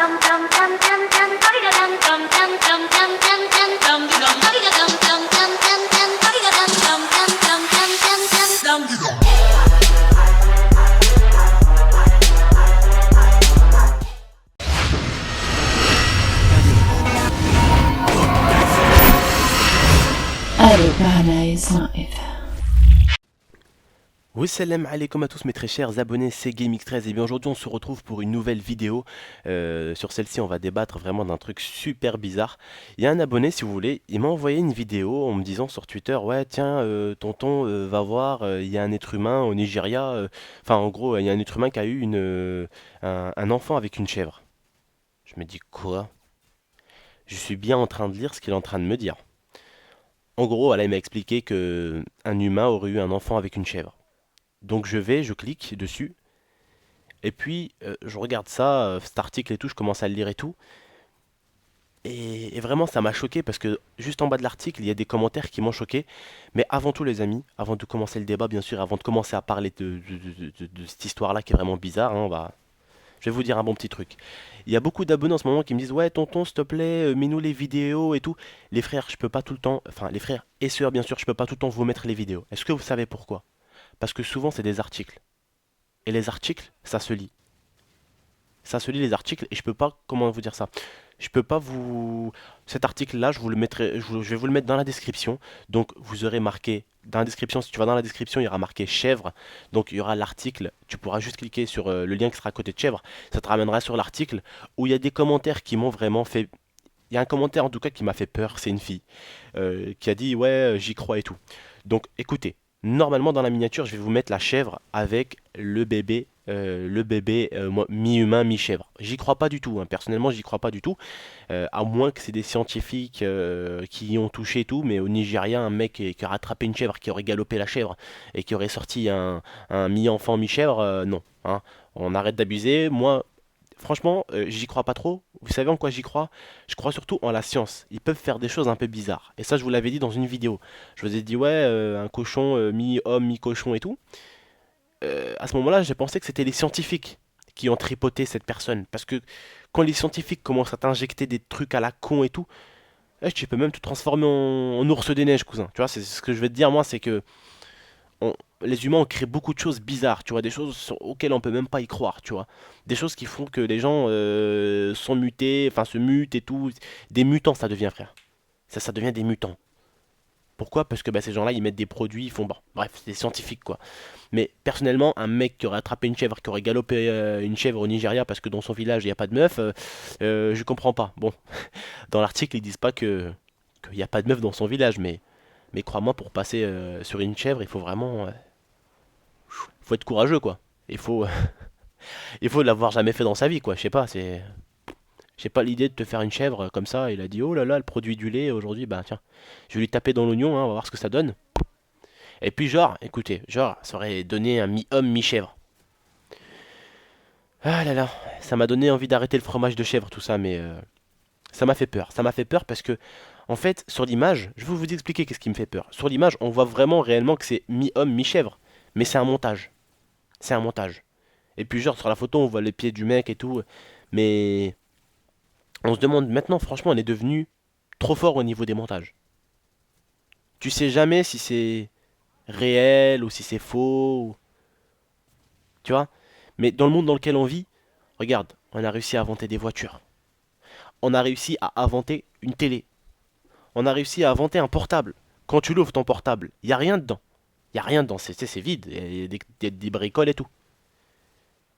Allez, Paradise Live. Wassalam alaikum à tous mes très chers abonnés, c'est GameX13 et bien aujourd'hui on se retrouve pour une nouvelle vidéo. Sur celle-ci on va débattre vraiment d'un truc super bizarre. Il y a un abonné, si vous voulez, il m'a envoyé une vidéo en me disant sur Twitter: ouais tiens tonton, va voir, il y a un être humain au Nigeria, enfin en gros il y a un être humain qui a eu un enfant avec une chèvre. Je me dis quoi? Je suis bien en train de lire ce qu'il est en train de me dire. En gros, là il m'a expliqué que un humain aurait eu un enfant avec une chèvre. Donc je clique dessus, et puis je regarde ça, cet article et tout, je commence à le lire et tout. Et vraiment ça m'a choqué parce que juste en bas de l'article, il y a des commentaires qui m'ont choqué. Mais avant tout les amis, avant de commencer le débat bien sûr, avant de commencer à parler de cette histoire-là qui est vraiment bizarre, hein, je vais vous dire un bon petit truc. Il y a beaucoup d'abonnés en ce moment qui me disent: ouais tonton s'il te plaît, mets-nous les vidéos et tout. Les frères, je peux pas tout le temps, enfin les frères et sœurs bien sûr, je peux pas tout le temps vous mettre les vidéos. Est-ce que vous savez pourquoi? Parce que souvent c'est des articles. Et les articles, ça se lit. Ça se lit les articles et je peux pas, comment vous dire ça? Je peux pas vous... Cet article-là, je vous le mettrai, je vais vous le mettre dans la description. Donc vous aurez marqué, dans la description, si tu vas dans la description, il y aura marqué chèvre. Donc il y aura l'article, tu pourras juste cliquer sur le lien qui sera à côté de chèvre. Ça te ramènera sur l'article où il y a des commentaires qui m'ont vraiment fait... Il y a un commentaire en tout cas qui m'a fait peur, c'est une fille qui a dit: ouais j'y crois et tout. Donc écoutez, normalement dans la miniature je vais vous mettre la chèvre avec le bébé mi-humain mi-chèvre. J'y crois pas du tout, hein. Personnellement j'y crois pas du tout, à moins que c'est des scientifiques qui y ont touché et tout, mais au Nigeria un mec qui a rattrapé une chèvre, qui aurait galopé la chèvre et qui aurait sorti un mi-enfant mi-chèvre, non, hein. On arrête d'abuser, moi franchement, j'y crois pas trop. Vous savez en quoi j'y crois? Je crois surtout en la science. Ils peuvent faire des choses un peu bizarres. Et ça, je vous l'avais dit dans une vidéo. Je vous ai dit: ouais, un cochon mi-homme, mi-cochon et tout. À ce moment-là, j'ai pensé que c'était les scientifiques qui ont tripoté cette personne. Parce que quand les scientifiques commencent à t'injecter des trucs à la con et tout, tu peux même te transformer en ours des neiges, cousin. Tu vois, c'est ce que je vais te dire, moi, c'est que les humains ont créé beaucoup de choses bizarres, tu vois, des choses auxquelles on peut même pas y croire, tu vois. Des choses qui font que les gens sont mutés, enfin se mutent et tout. Des mutants, ça devient, frère. Ça devient des mutants. Pourquoi? Parce que bah, ces gens-là, ils mettent des produits, ils font... Bon, bref, c'est des scientifiques, quoi. Mais personnellement, un mec qui aurait attrapé une chèvre, qui aurait galopé une chèvre au Nigeria parce que dans son village, il n'y a pas de meuf, je comprends pas. Bon, dans l'article, ils disent pas qu'il n'y a pas de meuf dans son village, mais crois-moi, pour passer sur une chèvre, il faut vraiment... faut être courageux, quoi. Il faut, il faut l'avoir jamais fait dans sa vie, quoi. Je sais pas, c'est... J'ai pas l'idée de te faire une chèvre comme ça. Il a dit: oh là là, elle produit du lait aujourd'hui, bah tiens, je vais lui taper dans l'oignon, hein, on va voir ce que ça donne. Et puis genre, écoutez, genre, ça aurait donné un mi-homme, mi-chèvre. Ah là là, ça m'a donné envie d'arrêter le fromage de chèvre, tout ça, mais ça m'a fait peur. Ça m'a fait peur parce que, en fait, sur l'image, je vais vous expliquer qu'est-ce qui me fait peur. Sur l'image, on voit vraiment réellement que c'est mi-homme, mi-chèvre. Mais c'est un montage. C'est un montage. Et puis genre, sur la photo, on voit les pieds du mec et tout. Mais on se demande maintenant, franchement, on est devenu trop fort au niveau des montages. Tu sais jamais si c'est réel ou si c'est faux, tu vois. Mais dans le monde dans lequel on vit, regarde, on a réussi à inventer des voitures. On a réussi à inventer une télé. On a réussi à inventer un portable. Quand tu l'ouvres ton portable, il n'y a rien dedans. Il n'y a rien dedans, c'est vide. Il y a des bricoles et tout.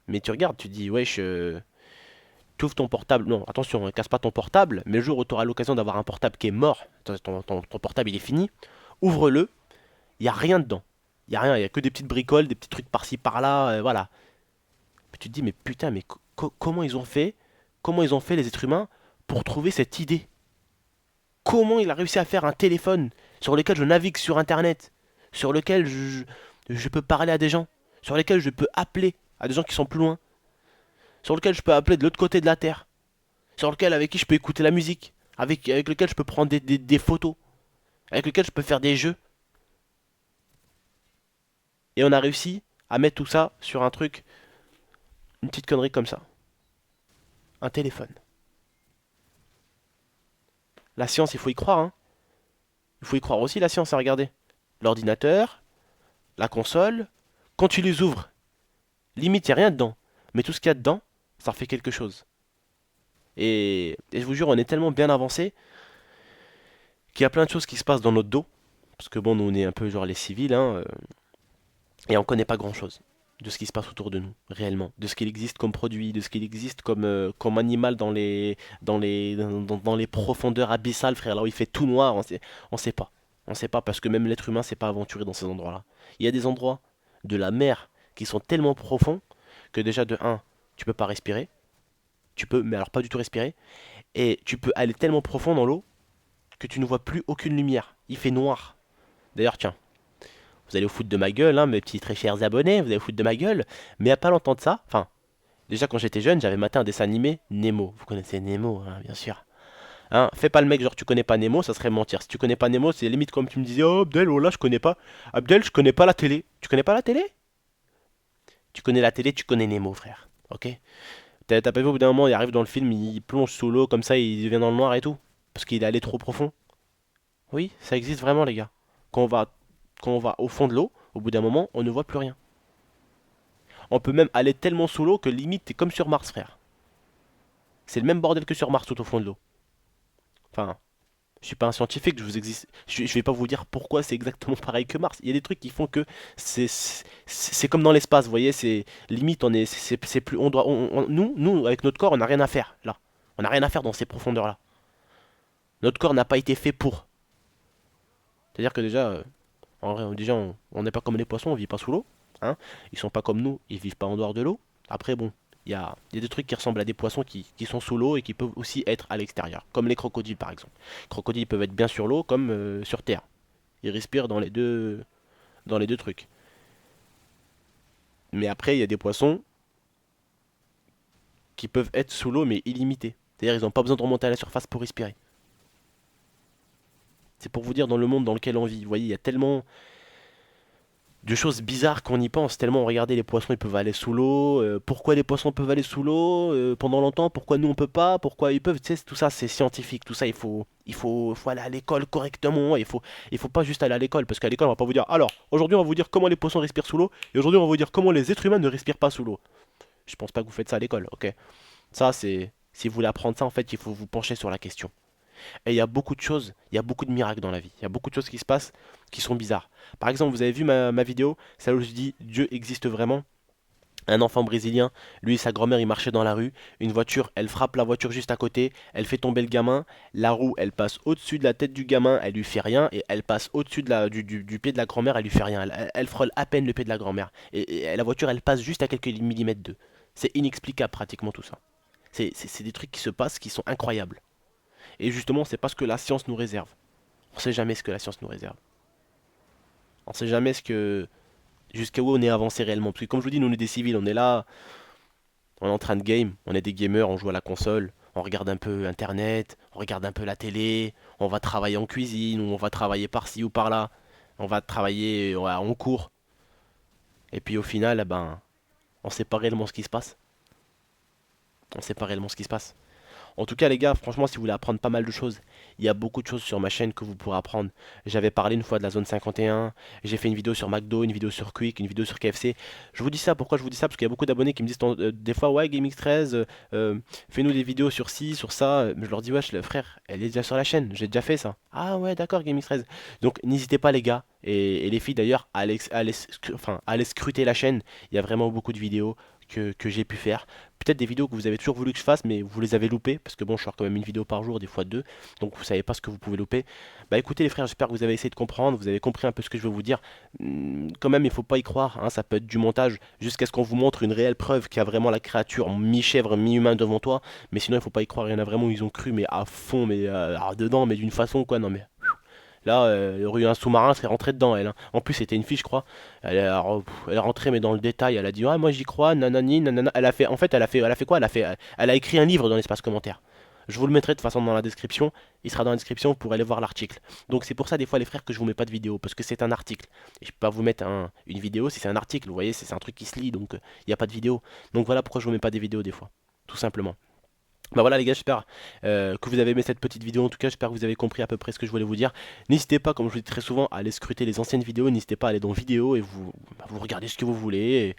Mais tu regardes, tu dis: wesh, tu ouvres ton portable. Non, attention, ne casse pas ton portable. Mais le jour où tu auras l'occasion d'avoir un portable qui est mort, ton portable il est fini, ouvre-le, il n'y a rien dedans. Il n'y a rien, il n'y a que des petites bricoles, des petits trucs par-ci par-là, voilà. Puis tu te dis: mais putain, mais comment ils ont fait? Comment ils ont fait les êtres humains pour trouver cette idée? Comment il a réussi à faire un téléphone sur lequel je navigue sur internet, sur lequel je peux parler à des gens, sur lequel je peux appeler à des gens qui sont plus loin, sur lequel je peux appeler de l'autre côté de la terre, sur lequel avec qui je peux écouter la musique, avec lequel je peux prendre des photos, avec lequel je peux faire des jeux. Et on a réussi à mettre tout ça sur un truc, une petite connerie comme ça. Un téléphone. La science, il faut y croire, hein. Il faut y croire aussi, la science, à regarder. L'ordinateur, la console, quand tu les ouvres, limite, il n'y a rien dedans. Mais tout ce qu'il y a dedans, ça refait quelque chose. Et je vous jure, on est tellement bien avancé qu'il y a plein de choses qui se passent dans notre dos. Parce que bon, nous, on est un peu genre les civils, hein, et on connaît pas grand-chose de ce qui se passe autour de nous, réellement. De ce qu'il existe comme produit, de ce qu'il existe comme animal dans les profondeurs abyssales, frère, là où il fait tout noir, on sait pas. On sait pas, parce que même l'être humain s'est pas aventuré dans ces endroits-là. Il y a des endroits de la mer qui sont tellement profonds que déjà, de un, tu peux pas respirer. Tu peux, mais alors pas du tout respirer. Et tu peux aller tellement profond dans l'eau que tu ne vois plus aucune lumière. Il fait noir. D'ailleurs, tiens, vous allez au foot de ma gueule, hein, mes petits très chers abonnés, vous allez au foot de ma gueule. Mais il n'y a pas longtemps de ça, enfin, déjà quand j'étais jeune, j'avais maté un dessin animé, Nemo. Vous connaissez Nemo, hein, bien sûr. Hein, fais pas le mec, genre tu connais pas Nemo, ça serait mentir. Si tu connais pas Nemo, c'est limite comme tu me disais, oh Abdel, oh là, je connais pas. Abdel, je connais pas la télé. Tu connais pas la télé? Tu connais la télé, tu connais Nemo, frère. Ok? T'as pas vu au bout d'un moment, il arrive dans le film, il plonge sous l'eau comme ça, il devient dans le noir et tout. Parce qu'il est allé trop profond. Oui, ça existe vraiment, les gars. Quand on va, quand on va au fond de l'eau, au bout d'un moment, on ne voit plus rien. On peut même aller tellement sous l'eau que limite t'es comme sur Mars, frère. C'est le même bordel que sur Mars tout au fond de l'eau. Enfin, je suis pas un scientifique, je vais pas vous dire pourquoi c'est exactement pareil que Mars. Il y a des trucs qui font que c'est comme dans l'espace, vous voyez, c'est limite c'est plus on doit nous avec notre corps, on n'a rien à faire là. On n'a rien à faire dans ces profondeurs-là. Notre corps n'a pas été fait pour. C'est-à-dire que déjà en vrai, déjà on n'est pas comme les poissons, on vit pas sous l'eau, hein. Ils sont pas comme nous, ils vivent pas en dehors de l'eau. Après bon, il y a des trucs qui ressemblent à des poissons qui sont sous l'eau et qui peuvent aussi être à l'extérieur, comme les crocodiles par exemple. Les crocodiles peuvent être bien sur l'eau comme sur terre. Ils respirent dans les deux trucs. Mais après, il y a des poissons qui peuvent être sous l'eau mais illimités. C'est-à-dire ils n'ont pas besoin de remonter à la surface pour respirer. C'est pour vous dire dans le monde dans lequel on vit. Vous voyez, il y a tellement de choses bizarres qu'on y pense, tellement regardez les poissons ils peuvent aller sous l'eau, pourquoi les poissons peuvent aller sous l'eau pendant longtemps, pourquoi nous on peut pas, pourquoi ils peuvent, tu sais, tout ça c'est scientifique, tout ça faut aller à l'école correctement, il faut pas juste aller à l'école, parce qu'à l'école on va pas vous dire, alors aujourd'hui on va vous dire comment les poissons respirent sous l'eau, et aujourd'hui on va vous dire comment les êtres humains ne respirent pas sous l'eau. Je pense pas que vous faites ça à l'école, ok. Ça c'est, si vous voulez apprendre ça en fait il faut vous pencher sur la question. Et il y a beaucoup de choses, il y a beaucoup de miracles dans la vie. Il y a beaucoup de choses qui se passent qui sont bizarres. Par exemple, vous avez vu ma vidéo, celle où je dis Dieu existe vraiment. Un enfant brésilien, lui et sa grand-mère, ils marchaient dans la rue. Une voiture, elle frappe la voiture juste à côté. Elle fait tomber le gamin. La roue, elle passe au-dessus de la tête du gamin. Elle lui fait rien. Et elle passe au-dessus du pied de la grand-mère. Elle lui fait rien. Elle frôle à peine le pied de la grand-mère. Et la voiture, elle passe juste à quelques millimètres d'eux. C'est inexplicable pratiquement tout ça. C'est des trucs qui se passent qui sont incroyables. Et justement, c'est pas ce que la science nous réserve. On sait jamais ce que la science nous réserve. On sait jamais ce que jusqu'à où on est avancé réellement. Parce que comme je vous dis, nous on est des civils, on est là, on est en train de game, on est des gamers, on joue à la console, on regarde un peu internet, on regarde un peu la télé, on va travailler en cuisine, ou on va travailler par-ci ou par-là, on va travailler en cours. Et puis au final, eh ben, on sait pas réellement ce qui se passe. On sait pas réellement ce qui se passe. En tout cas, les gars, franchement, si vous voulez apprendre pas mal de choses, il y a beaucoup de choses sur ma chaîne que vous pourrez apprendre. J'avais parlé une fois de la zone 51, j'ai fait une vidéo sur McDo, une vidéo sur Quick, une vidéo sur KFC. Je vous dis ça, pourquoi je vous dis ça? Parce qu'il y a beaucoup d'abonnés qui me disent des fois, ouais, GameX13, fais-nous des vidéos sur ci, sur ça. Mais je leur dis, wesh, le frère, elle est déjà sur la chaîne, j'ai déjà fait ça. Ah ouais, d'accord, GameX13. Donc n'hésitez pas, les gars, et les filles d'ailleurs, à aller scruter la chaîne. Il y a vraiment beaucoup de vidéos que j'ai pu faire. Peut-être des vidéos que vous avez toujours voulu que je fasse, mais vous les avez loupées, parce que bon, je sors quand même une vidéo par jour, des fois deux, donc vous savez pas ce que vous pouvez louper. Bah écoutez les frères, j'espère que vous avez essayé de comprendre, vous avez compris un peu ce que je veux vous dire. Quand même, il faut pas y croire, hein, ça peut être du montage, jusqu'à ce qu'on vous montre une réelle preuve qu'il y a vraiment la créature mi-chèvre, mi-humain devant toi, mais sinon il faut pas y croire, il y en a vraiment où ils ont cru, mais à fond, mais dedans, mais d'une façon quoi, non mais... Là, il y aurait eu un sous-marin, elle serait rentrée dedans, elle, hein. En plus, c'était une fille, je crois. Elle est rentrée, mais dans le détail. Elle a dit, ah, moi j'y crois, nanani, nanana. Elle a fait, en fait, elle a fait quoi? Elle a écrit un livre dans l'espace commentaire. Je vous le mettrai de toute façon dans la description. Il sera dans la description, vous pourrez aller voir l'article. Donc c'est pour ça, des fois, les frères, que je vous mets pas de vidéo, parce que c'est un article. Et je peux pas vous mettre une vidéo si c'est un article, vous voyez, c'est un truc qui se lit, donc il n'y a pas de vidéo. Donc voilà pourquoi je vous mets pas des vidéos des fois. Tout simplement. Bah voilà les gars, j'espère que vous avez aimé cette petite vidéo. En tout cas, j'espère que vous avez compris à peu près ce que je voulais vous dire. N'hésitez pas, comme je vous dis très souvent, à aller scruter les anciennes vidéos. N'hésitez pas à aller dans vidéo et vous regardez ce que vous voulez. Et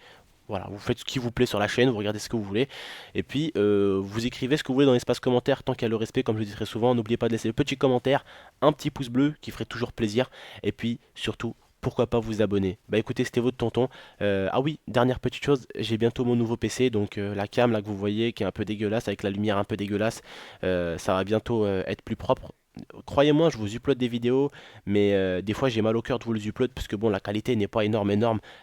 voilà, vous faites ce qui vous plaît sur la chaîne, vous regardez ce que vous voulez. Et puis, vous écrivez ce que vous voulez dans l'espace commentaire, tant qu'il y a le respect, comme je le dis très souvent. N'oubliez pas de laisser le petit commentaire, un petit pouce bleu qui ferait toujours plaisir. Et puis, surtout, pourquoi pas vous abonner. Bah écoutez, c'était votre tonton. Ah oui, dernière petite chose, j'ai bientôt mon nouveau PC, donc la cam là que vous voyez qui est un peu dégueulasse, avec la lumière un peu dégueulasse, ça va bientôt être plus propre. Croyez-moi, je vous upload des vidéos, mais des fois j'ai mal au cœur de vous les upload parce que bon, la qualité n'est pas énorme.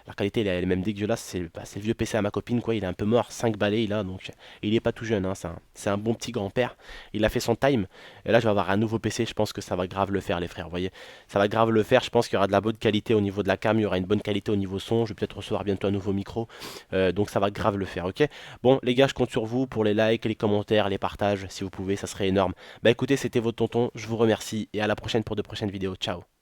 La qualité elle est même dégueulasse. C'est le vieux PC à ma copine, quoi. Il est un peu mort, 5 balais il a, donc il est pas tout jeune, hein, c'est un bon petit grand-père. Il a fait son time. Et là, je vais avoir un nouveau PC. Je pense que ça va grave le faire, les frères. Vous voyez, ça va grave le faire. Je pense qu'il y aura de la bonne qualité au niveau de la cam, il y aura une bonne qualité au niveau son. Je vais peut-être recevoir bientôt un nouveau micro, donc ça va grave le faire, ok? Bon, les gars, je compte sur vous pour les likes, les commentaires, les partages, si vous pouvez, ça serait énorme. Bah écoutez, c'était votre tonton, je vous remercie et à la prochaine pour de prochaines vidéos. Ciao.